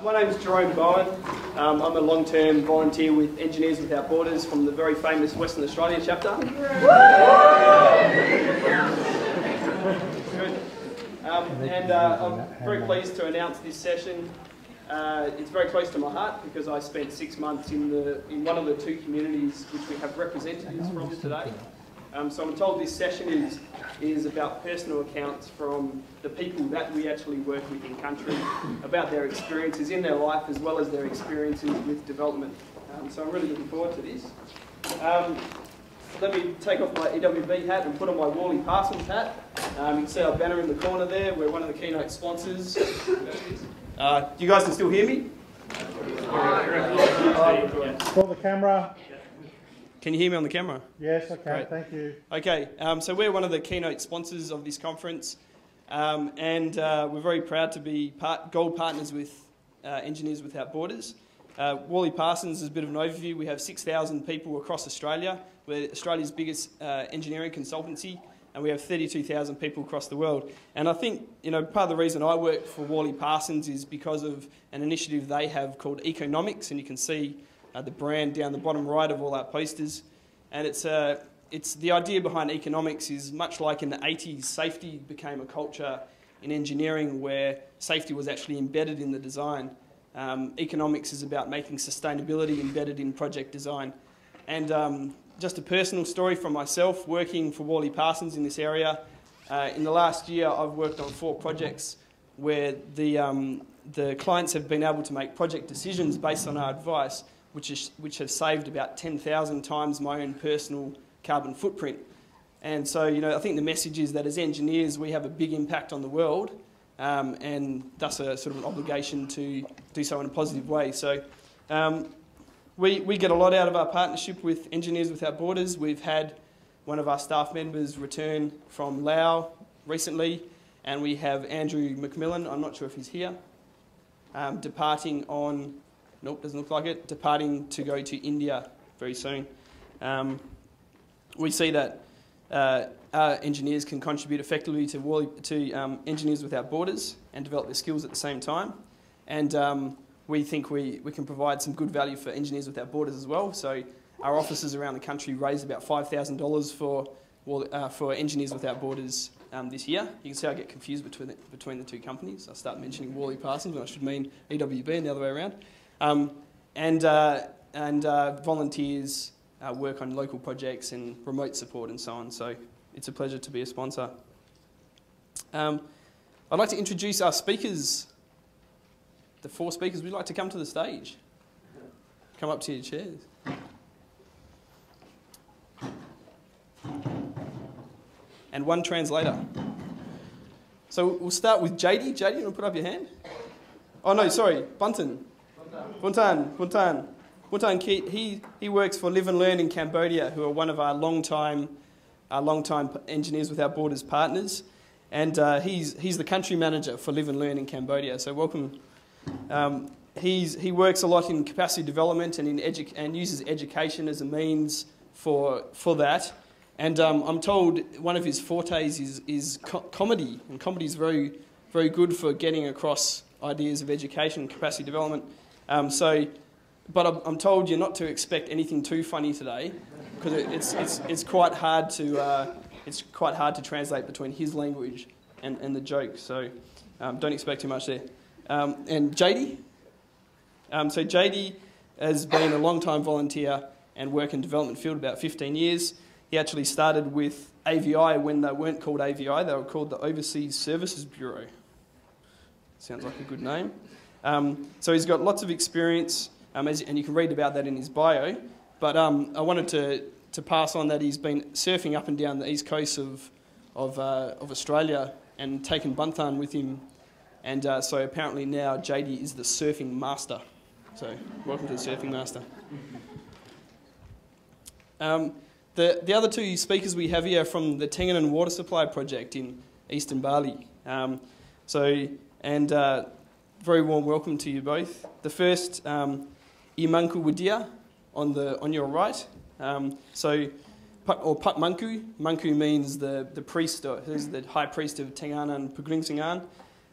My name is Jerome Bowen. I'm a long-term volunteer with Engineers Without Borders from the very famous Western Australia chapter. Good. I'm very pleased to announce this session. It's very close to my heart because I spent 6 months in one of the two communities which we have representatives from today. So I'm told this session is about personal accounts from the people that we actually work with in country, about their experiences in their life as well as their experiences with development. So I'm really looking forward to this. Let me take off my EWB hat and put on my Worley Parsons hat. You can see our banner in the corner there. We're one of the keynote sponsors. You guys can still hear me? For the camera. Can you hear me on the camera? Yes, I can. Great. Thank you. Okay, so we're one of the keynote sponsors of this conference, and we're very proud to be gold partners with Engineers Without Borders. Worley Parsons is a bit of an overview. We have 6,000 people across Australia. We're Australia's biggest engineering consultancy, and we have 32,000 people across the world. And I think, part of the reason I work for Worley Parsons is because of an initiative they have called Economics, and you can see the brand down the bottom right of all our posters. And it's the idea behind economics is much like in the 80s, safety became a culture in engineering where safety was actually embedded in the design. Economics is about making sustainability embedded in project design. And just a personal story from myself, working for Worley Parsons in this area. In the last year, I've worked on 4 projects where the clients have been able to make project decisions based on our advice, which have saved about 10,000 times my own personal carbon footprint. And so, I think the message is that as engineers, we have a big impact on the world, and thus a sort of an obligation to do so in a positive way. So we get a lot out of our partnership with Engineers Without Borders. We've had one of our staff members return from Laos recently, and we have Andrew McMillan, I'm not sure if he's here, departing on... Nope, doesn't look like it. Departing to go to India very soon. We see that our engineers can contribute effectively to Engineers Without Borders and develop their skills at the same time. And we think we can provide some good value for Engineers Without Borders as well. So our offices around the country raised about $5,000 for Engineers Without Borders this year. You can see I get confused between the two companies. I start mentioning Worley Parsons when I should mean EWB and the other way around. And volunteers work on local projects and remote support and so on. So it's a pleasure to be a sponsor. I'd like to introduce our speakers, the 4 speakers. We'd like to come to the stage. Come up to your chairs. And 1 translator. So we'll start with JD. JD, you want to put up your hand? Oh no, sorry, Buntan. Buntan Keat, he works for Live and Learn in Cambodia, who are one of our long-time Engineers Without Borders partners. And he's the country manager for Live and Learn in Cambodia, so welcome. He works a lot in capacity development and uses education as a means for that. And I'm told one of his fortes is comedy, and comedy is very, very good for getting across ideas of education and capacity development. But I'm told you're not to expect anything too funny today, because it's quite hard to translate between his language and the joke. So don't expect too much there. And JD, so JD has been a long-time volunteer and work in development field about 15 years. He actually started with AVI when they weren't called AVI; they were called the Overseas Services Bureau. Sounds like a good name. So he's got lots of experience, and you can read about that in his bio. But I wanted to pass on that he's been surfing up and down the east coast of Australia and taken Buntan with him. And so apparently now JD is the surfing master. So welcome to the surfing master. The other 2 speakers we have here are from the Tenganan Water Supply Project in eastern Bali. Very warm welcome to you both. The first, Imanku Widya, on your right. Or Pat Manku. Manku means the priest, or he's the high priest of Tenganan Pugring Singan.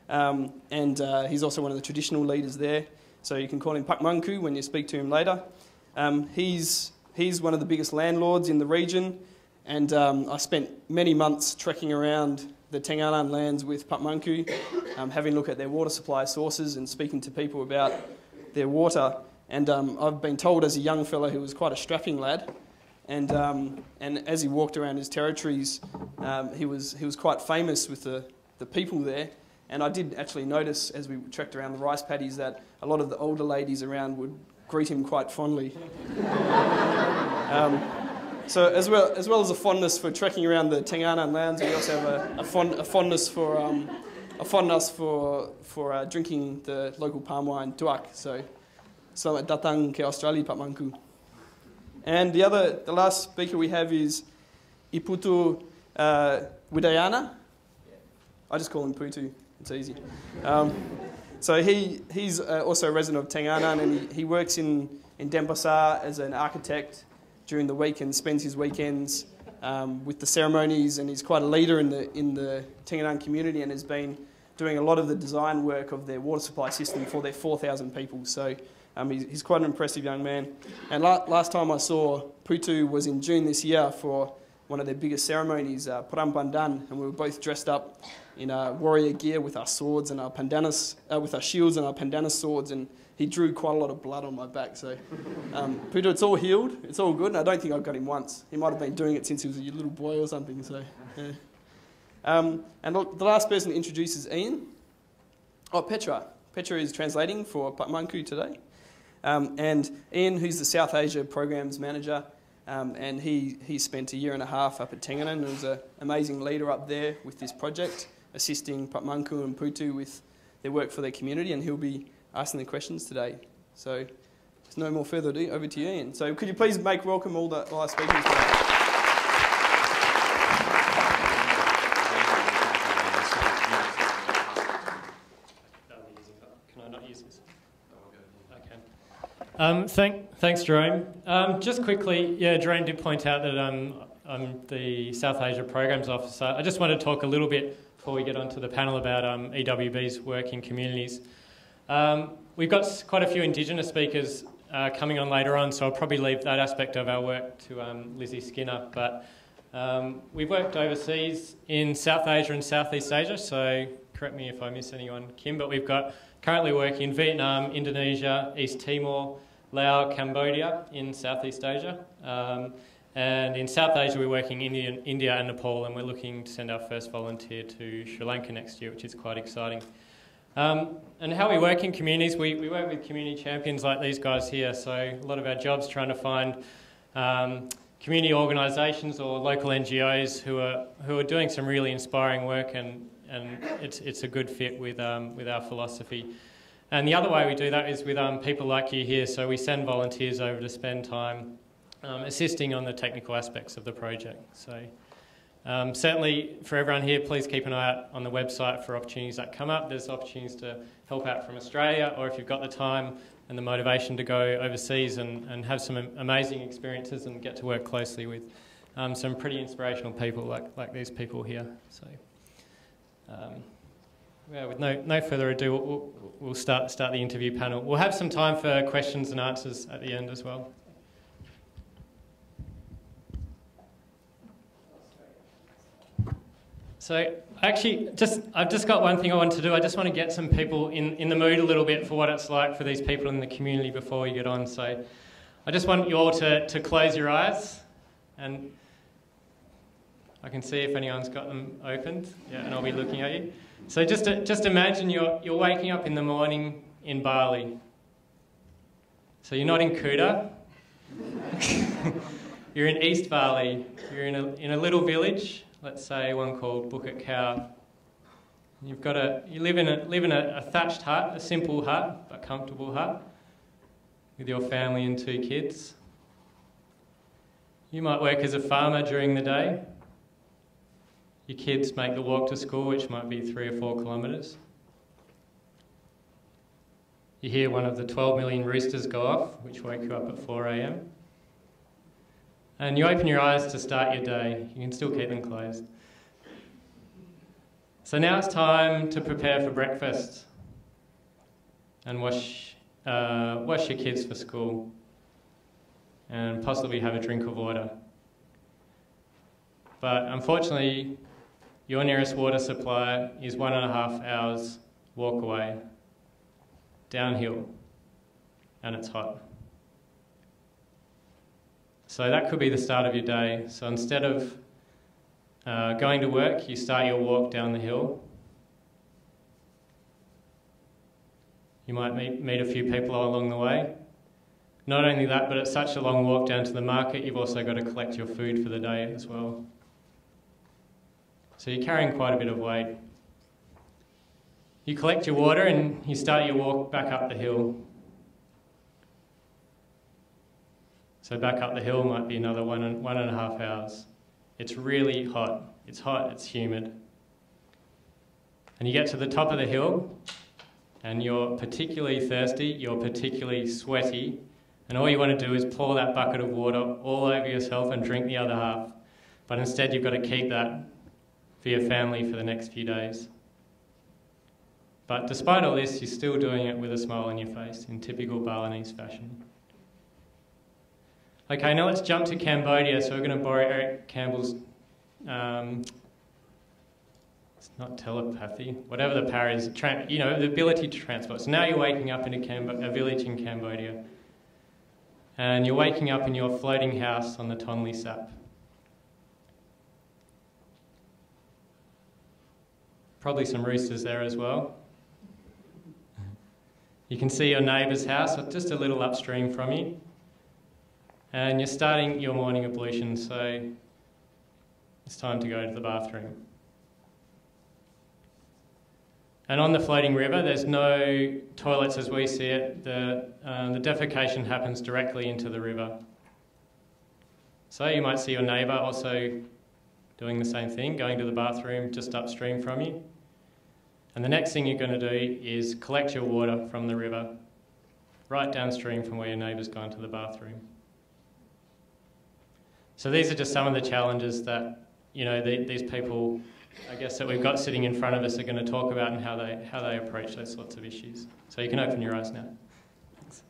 And he's also one of the traditional leaders there. so you can call him Pakmanku when you speak to him later. He's one of the biggest landlords in the region, and I spent many months trekking around the Tenganan lands with Pakmanku, having a look at their water supply sources and speaking to people about their water. And I've been told as a young fellow who was quite a strapping lad, and as he walked around his territories, he was quite famous with the people there. And I did actually notice as we trekked around the rice paddies that a lot of the older ladies around would greet him quite fondly. So as well as a fondness for trekking around the Tenganan lands, we also have a fondness for drinking the local palm wine tuak. So selamat datang ke Australia, Pakmanku. And the last speaker we have is Iputu Widayana. I just call him Putu. It's easy. So he's also a resident of Tenganan, and he works in Denpasar as an architect during the week and spends his weekends with the ceremonies, and he's quite a leader in the Tenganan community and has been doing a lot of the design work of their water supply system for their 4,000 people. So he's quite an impressive young man. And last time I saw Putu was in June this year for one of their biggest ceremonies, Perang Pandan, and we were both dressed up in warrior gear with our swords and our pandanus, with our shields and our pandanus swords, and he drew quite a lot of blood on my back. So, Putu, it's all healed, it's all good, and I don't think I've got him once. He might have been doing it since he was a little boy or something. So, yeah. And the last person to introduce is Ian. Oh, Petra. Petra is translating for Pakmanku today. And Ian, who's the South Asia Programs Manager, and he spent a year and a half up at Tenganan and was an amazing leader up there with this project, assisting Pakmanku and Putu with their work for their community, and he'll be asking the questions today. So there's no more further ado, over to you, Ian. So could you please make welcome all our speakers today? Can I not use this? Okay. Thanks, Jerome. Just quickly, yeah, Jerome did point out that I'm the South Asia Programs Officer. I just want to talk a little bit before we get onto the panel about EWB's work in communities. We've got quite a few Indigenous speakers coming on later on, so I'll probably leave that aspect of our work to Lizzie Skinner. But we've worked overseas in South Asia and Southeast Asia, so correct me if I miss anyone, Kim, but we've got currently working in Vietnam, Indonesia, East Timor, Laos, Cambodia in Southeast Asia. And in South Asia, we're working in India and Nepal, and we're looking to send our first volunteer to Sri Lanka next year, which is quite exciting. And how we work in communities, we work with community champions like these guys here. So a lot of our job's trying to find community organisations or local NGOs who are doing some really inspiring work, and it's a good fit with our philosophy. And the other way we do that is with people like you here. So we send volunteers over to spend time assisting on the technical aspects of the project. So certainly for everyone here, please keep an eye out on the website for opportunities that come up. There's opportunities to help out from Australia, or if you've got the time and the motivation to go overseas and have some amazing experiences and get to work closely with some pretty inspirational people like these people here. So yeah, with no further ado, we'll start the interview panel. We'll have some time for questions and answers at the end as well. So actually, I've just got one thing I want to do. I just want to get some people in the mood a little bit for what it's like for these people in the community before we get on. So I just want you all to close your eyes, and I can see if anyone's got them opened. Yeah, and I'll be looking at you. So just imagine you're waking up in the morning in Bali. So you're not in Kuta. You're in East Bali. You're in a little village. Let's say one called Bukit Kau. You live in a thatched hut, a simple hut, but comfortable hut, with your family and 2 kids. You might work as a farmer during the day. Your kids make the walk to school, which might be 3 or 4 kilometres. You hear one of the 12 million roosters go off, which wake you up at 4 a.m. And you open your eyes to start your day. You can still keep them closed. So now it's time to prepare for breakfast and wash wash your kids for school, and possibly have a drink of water. But unfortunately, your nearest water supply is 1.5 hours walk away, downhill, and it's hot. So that could be the start of your day. So instead of going to work, you start your walk down the hill. You might meet a few people along the way. Not only that, but it's such a long walk down to the market, you've also got to collect your food for the day as well. So you're carrying quite a bit of weight. You collect your water and you start your walk back up the hill. So back up the hill might be another 1.5 hours. It's really hot. It's hot, it's humid. And you get to the top of the hill and you're particularly thirsty, you're particularly sweaty, and all you want to do is pour that bucket of water all over yourself and drink the other half. But instead you've got to keep that for your family for the next few days. But despite all this, you're still doing it with a smile on your face in typical Balinese fashion. Okay, now let's jump to Cambodia. So we're going to borrow Eric Campbell's, it's not telepathy, whatever the power is, the ability to transport. So now you're waking up in a village in Cambodia. And you're waking up in your floating house on the Tonle Sap. Probably some roosters there as well. You can see your neighbour's house just a little upstream from you. And you're starting your morning ablution, so it's time to go to the bathroom. And on the floating river, there's no toilets as we see it. The defecation happens directly into the river. So you might see your neighbour also doing the same thing, going to the bathroom just upstream from you. And the next thing you're going to do is collect your water from the river, right downstream from where your neighbour's gone to the bathroom. So these are just some of the challenges that, these people, I guess, that we've got sitting in front of us are going to talk about and how they approach those sorts of issues. So you can open your eyes now. Thanks.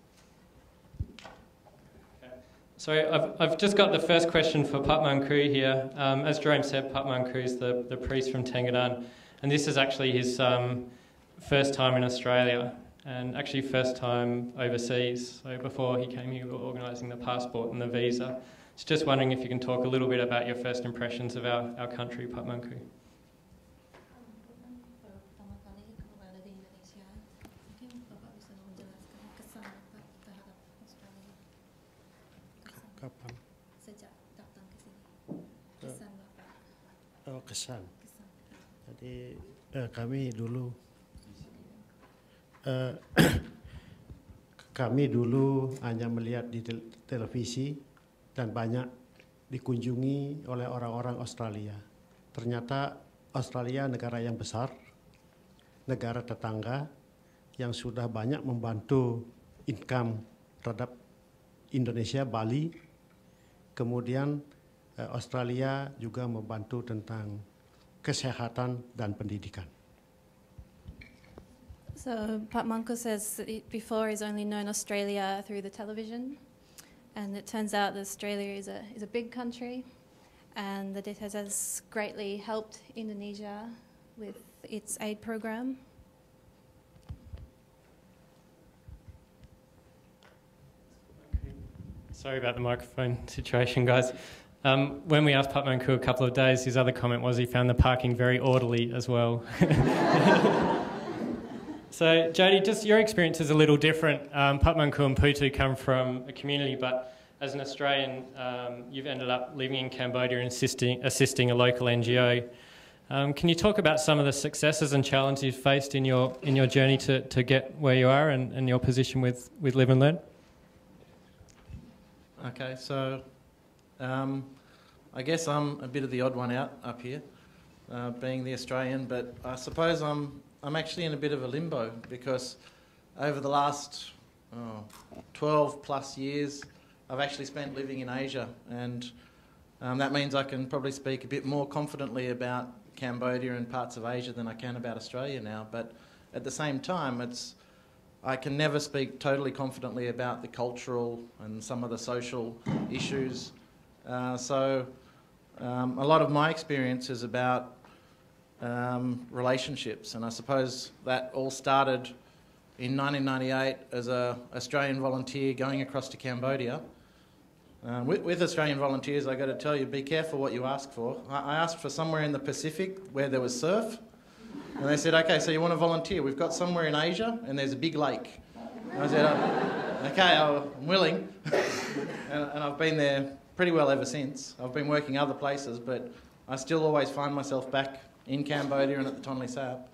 Okay. So I've just got the first question for Patmankru here. As Jerome said, Patmankru is the priest from Tengadan, and this is actually his first time in Australia and actually first time overseas. So before he came here, we were organising the passport and the visa. So just wondering if you can talk a little bit about your first impressions of our country, Patmankru. Pertama kali kalau ada di Indonesia, mungkin Bapak bisa menjelaskan kesan Bapak terhadap Australia. Kapan? Sejak datang ke sini. Kesan Bapak. Oh, kesan. Kesan. Jadi kami dulu hanya melihat di televisi dan banyak dikunjungi oleh orang-orang Australia. Ternyata Australia negara yang besar, negara tetangga yang sudah banyak membantu income terhadap Indonesia, Bali. Kemudian Australia juga membantu tentang kesehatan dan pendidikan. So Patmankru says that before he's only known Australia through the television, and it turns out that Australia is a big country, and that it has greatly helped Indonesia with its aid program. Sorry about the microphone situation, guys. When we asked Patmankru a couple of days, his other comment was he found the parking very orderly as well. So, Jody, just your experience is a little different. Patmankru and Putu come from a community, but as an Australian, you've ended up living in Cambodia and assisting a local NGO. Can you talk about some of the successes and challenges you've faced in your journey to get where you are and your position with Live and Learn? Okay, so I guess I'm a bit of the odd one out up here, being the Australian, but I suppose I'm actually in a bit of a limbo because over the last 12 plus years I've actually spent living in Asia, and that means I can probably speak a bit more confidently about Cambodia and parts of Asia than I can about Australia now, but at the same time I can never speak totally confidently about the cultural and some of the social issues. So a lot of my experience is about relationships, and I suppose that all started in 1998 as an Australian volunteer going across to Cambodia. With Australian volunteers, I got to tell you, be careful what you ask for. I asked for somewhere in the Pacific where there was surf, and they said, okay, so you want to volunteer? We've got somewhere in Asia and there's a big lake. And I said, okay, I'm willing. and I've been there pretty well ever since. I've been working other places, but I still always find myself back in Cambodia and at the Tonle Sap.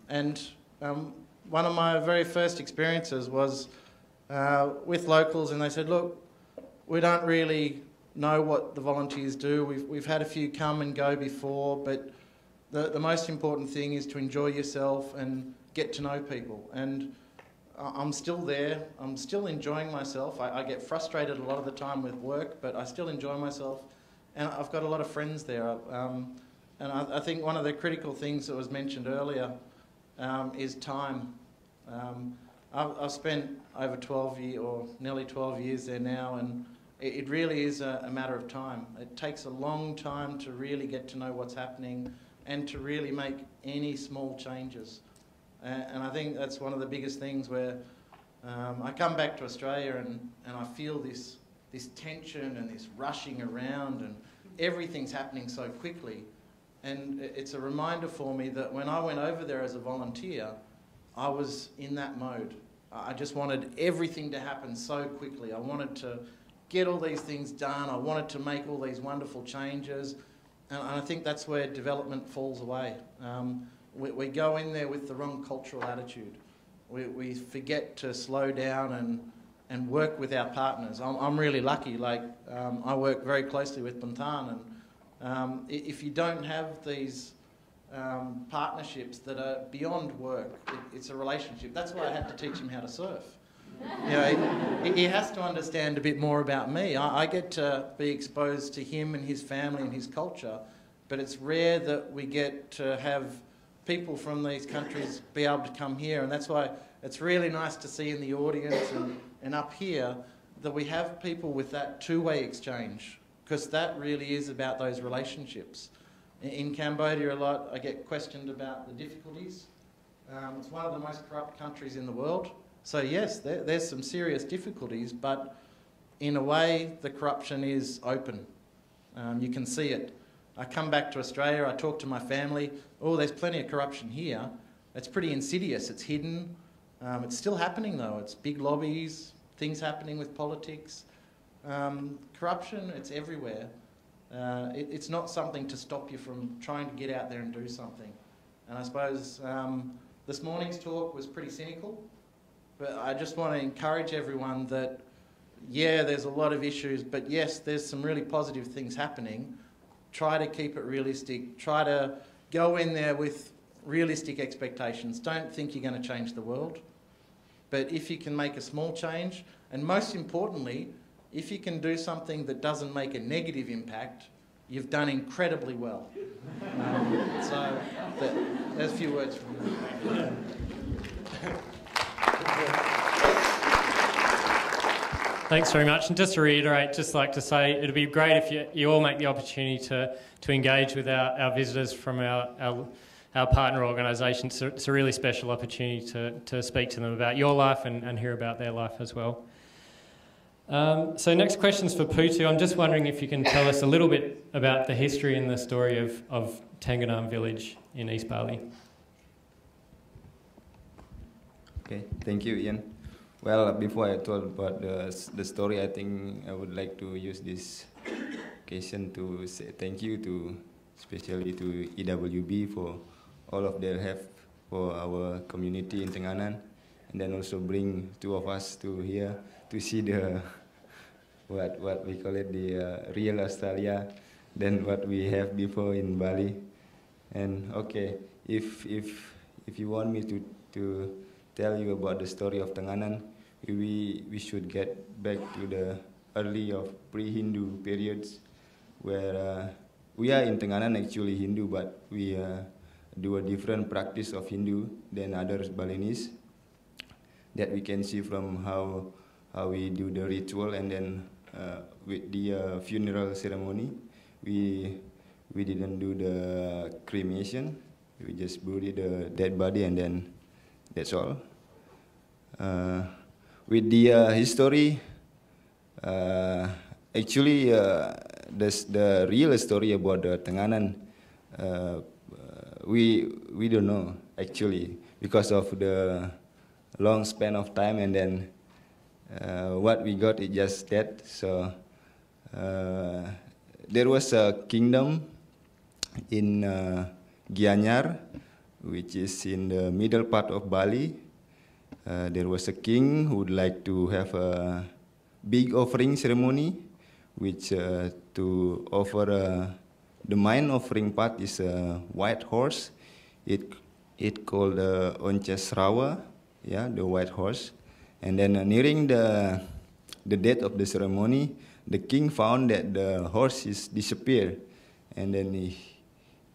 And one of my very first experiences was with locals, and they said, look, we don't really know what the volunteers do. We've had a few come and go before, but the most important thing is to enjoy yourself and get to know people. And I'm still there. I'm still enjoying myself. I get frustrated a lot of the time with work, but I still enjoy myself. And I've got a lot of friends there. And I think one of the critical things that was mentioned earlier is time. I've spent over 12 years, or nearly 12 years there now, and it really is a matter of time. It takes a long time to really get to know what's happening and to really make any small changes. And I think that's one of the biggest things where I come back to Australia and I feel this tension and this rushing around, and everything's happening so quickly. And it's a reminder for me that when I went over there as a volunteer, I was in that mode. I just wanted everything to happen so quickly. I wanted to get all these things done. I wanted to make all these wonderful changes. And I think that's where development falls away. We go in there with the wrong cultural attitude. We forget to slow down and work with our partners. I'm really lucky. Like I work very closely with Bhutan, and if you don't have these partnerships that are beyond work, it's a relationship. That's why I had to teach him how to surf. You know, he has to understand a bit more about me. I get to be exposed to him and his family and his culture, but it's rare that we get to have people from these countries be able to come here, and that's why it's really nice to see in the audience and up here that we have people with that two-way exchange, because that really is about those relationships. In Cambodia a lot, I get questioned about the difficulties. It's one of the most corrupt countries in the world. So yes, there's some serious difficulties, but in a way the corruption is open. You can see it. I come back to Australia, I talk to my family, oh, there's plenty of corruption here. It's pretty insidious, it's hidden. It's still happening though. It's big lobbies, things happening with politics. Corruption, it's everywhere. It's not something to stop you from trying to get out there and do something. And I suppose this morning's talk was pretty cynical, but I just want to encourage everyone that, yeah, there's a lot of issues, but yes, there's some really positive things happening. Try to keep it realistic. Try to go in there with realistic expectations. Don't think you're going to change the world. But if you can make a small change, and most importantly, if you can do something that doesn't make a negative impact, you've done incredibly well. So there's a few words from me. Thanks very much. And just to reiterate, just like to say, it'd be great if you all make the opportunity to engage with our visitors from our partner organisations. It's a really special opportunity to speak to them about your life and hear about their life as well. So next question's for Putu. I'm just wondering if you can tell us a little bit about the history and the story of Tenganan village in East Bali. Okay, thank you, Ian. Well, before I talk about the story, I think I would like to use this occasion to say thank you to, especially to EWB for all of their help for our community in Tenganan, and then also bring two of us to here to see the what we call it, the real Australia than what we have before in Bali. And okay, if you want me to tell you about the story of Tenganan, we should get back to the early of pre-Hindu periods, where we are in Tenganan actually Hindu, but we do a different practice of Hindu than others Balinese. that we can see from how we do the ritual, and then with the funeral ceremony, we didn't do the cremation. We just buried the dead body, and then that's all. With the history, actually, the real story about the Tenganan, we don't know actually, because of the long span of time, and then what we got is just that. So there was a kingdom in Gianyar, which is in the middle part of Bali. There was a king who would like to have a big offering ceremony, which to offer the main offering part is a white horse. It called Onces Rawa, yeah, the white horse. And then nearing the date of the ceremony, the king found that the horse is disappeared, and then he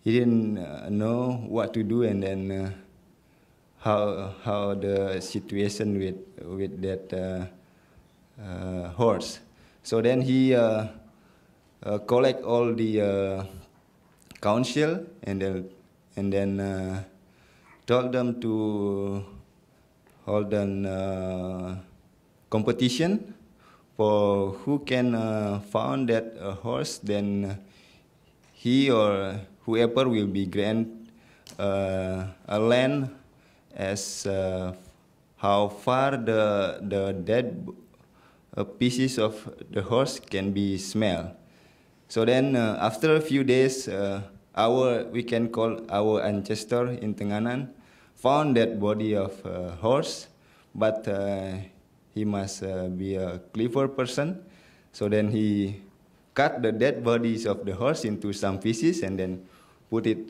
didn't know what to do, and then how the situation with that horse. So then he collect all the council, and then told them to hold an competition for who can found that horse. Then he or whoever will be grant a land as how far the dead pieces of the horse can be smelled. So then after a few days, we can call our ancestor in Tenganan found that body of a horse, but he must be a clever person. So then he cut the dead bodies of the horse into some pieces, and then put it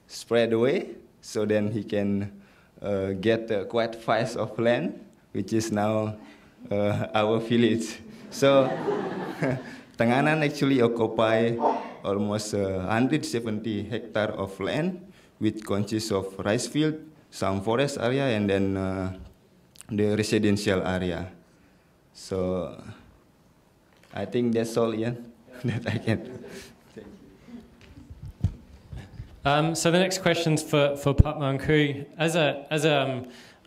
spread away. So then he can get quite vast of land, which is now our village. So Tenganan actually occupy almost 170 hectares of land, which consists of rice field, some forest area, and then the residential area. So I think that's all, Ian, that I can. So the next question's for Patmanku. As a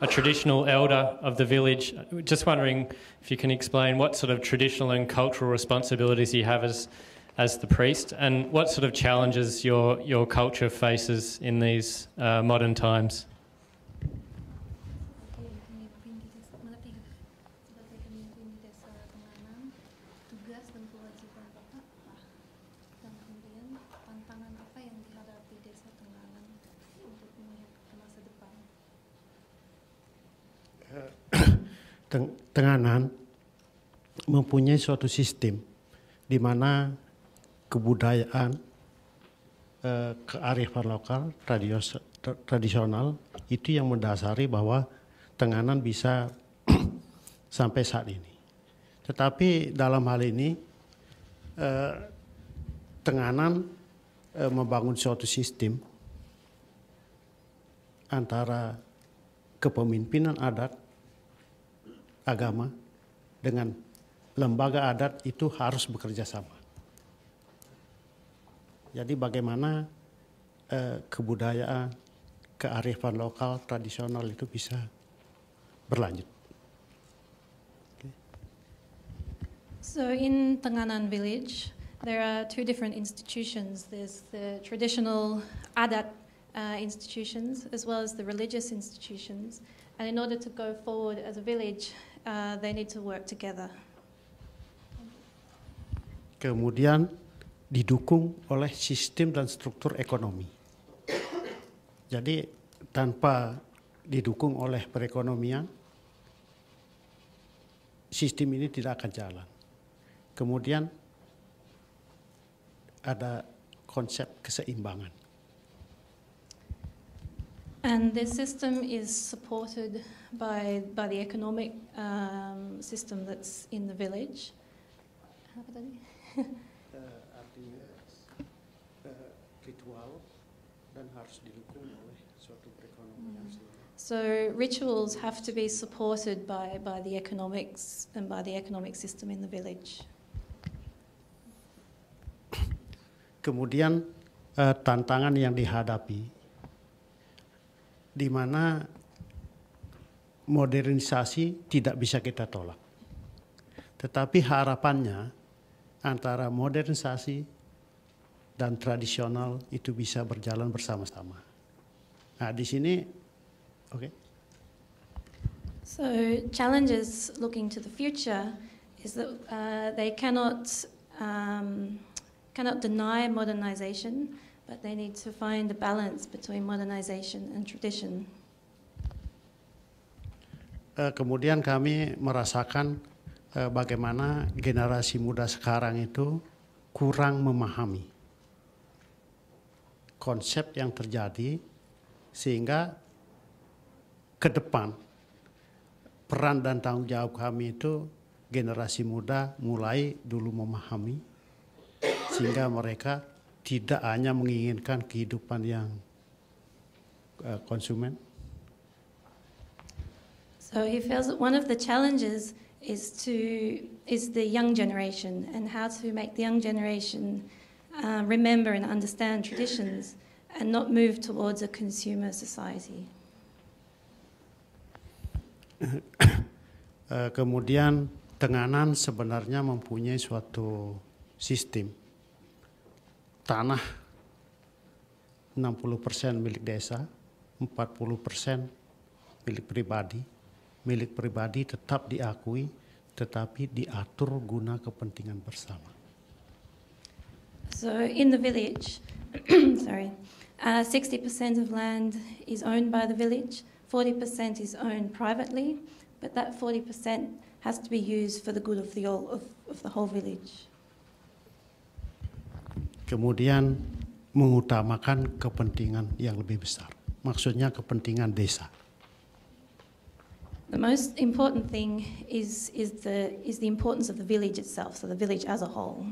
traditional elder of the village, just wondering if you can explain what sort of traditional and cultural responsibilities you have as the priest, and what sort of challenges your culture faces in these modern times. Tenganan mempunyai suatu sistem di mana kebudayaan, kearifan lokal, tradisional itu yang mendasari bahwa Tenganan bisa sampai saat ini. Tetapi dalam hal ini Tenganan membangun suatu sistem antara kepemimpinan adat, agama dengan lembaga adat itu harus bekerja sama. Jadi bagaimana kebudayaan, kearifan lokal, tradisional itu bisa berlanjut. Okay. So in Tenganan village, there are two different institutions. There's the traditional adat institutions as well as the religious institutions. And in order to go forward as a village, they need to work together. Kemudian didukung oleh sistem dan struktur ekonomi. Jadi tanpa didukung oleh perekonomian, sistem ini tidak akan jalan. Kemudian ada konsep keseimbangan. And this system is supported by the economic system that's in the village. Artinya ritual dan harus didukung oleh suatu perekonomian. So rituals have to be supported by the economics and by the economic system in the village. Kemudian tantangan yang dihadapi, di mana modernisasi tidak bisa kita tolak. Tetapi harapannya antara modernisasi dan tradisional itu bisa berjalan bersama-sama. Nah, di sini, oke. So challenges looking to the future is that they cannot deny modernization, but they need to find a balance between modernization and tradition. Kemudian kami merasakan bagaimana generasi muda sekarang itu kurang memahami konsep yang terjadi, sehingga ke depan peran dan tanggung jawab kami itu generasi muda mulai dulu memahami, sehingga mereka tidak hanya menginginkan kehidupan yang konsumen. So he feels that one of the challenges is the young generation, and how to make the young generation remember and understand traditions and not move towards a consumer society. Kemudian Tenganan sebenarnya mempunyai suatu sistem tanah 60% milik desa, 40% milik pribadi. Milik pribadi tetap diakui, tetapi diatur guna kepentingan bersama. So in the village, 60% of land is owned by the village, 40% is owned privately, but that 40% has to be used for the good of the whole village. Kemudian mengutamakan kepentingan yang lebih besar, maksudnya kepentingan desa. The most important thing is the importance of the village itself, so the village as a whole.